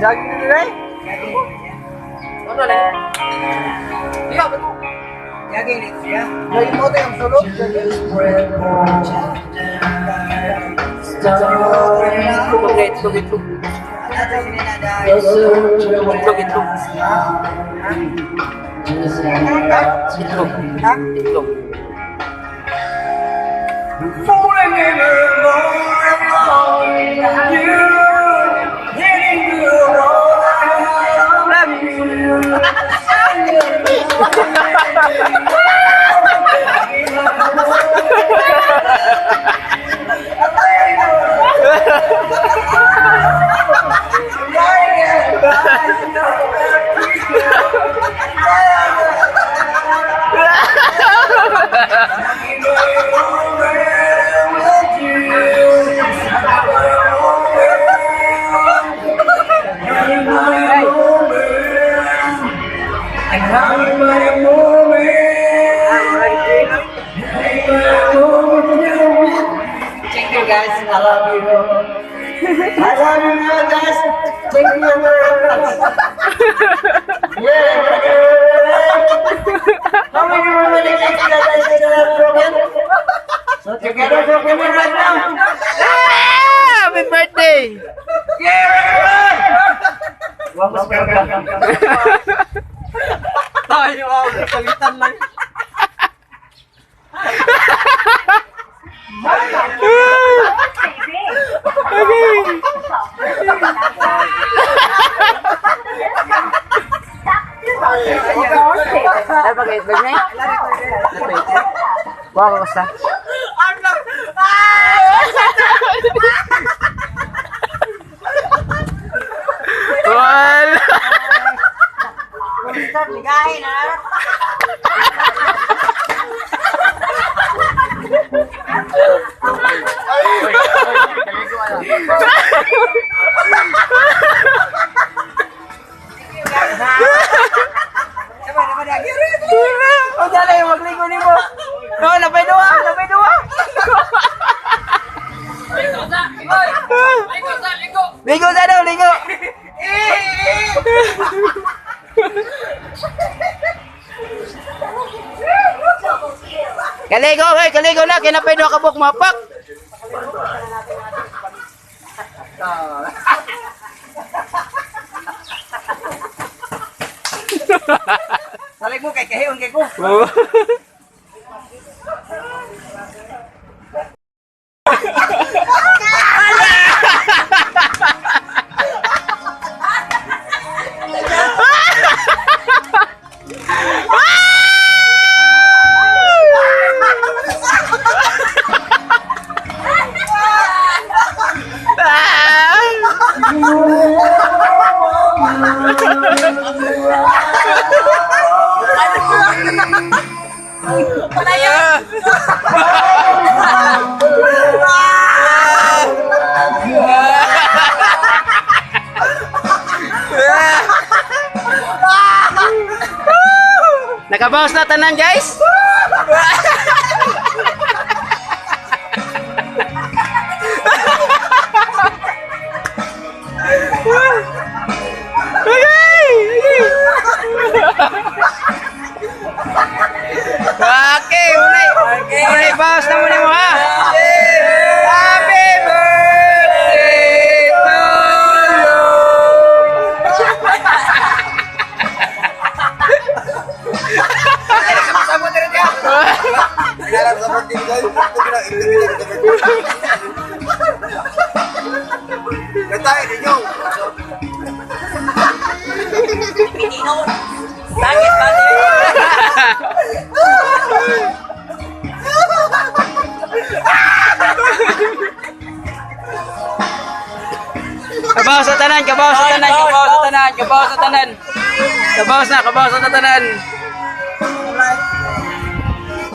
Jogging dulu deh. Ano lang? Iya betul. Jogging itu ya. Jogging mo yang sulok. Itlog. Thank you guys, I love you. I love you guys. Thank you very much. Yeah. How many more minutes together broken? So together broken right now. Happy birthday! Tayo ako, kalitan lang. Ay, pag-ibig na Bawa ko sa. Wala! Start ligahin ha. O dali, magligo ni mo. No, napay dua. Ligo sa daw, ligo. Kaligo na, kinapay dua kabuk mapak. Salig mo kay kahiyon kay ko. Nakabawas na tanan, guys. Okay. tayo ninyo. Langit ba Kabaw sa tanan, kabaw sa tanan, kabaw sa tanan, kabaw sa tanan. Kabaw na, kabaw sa tanan.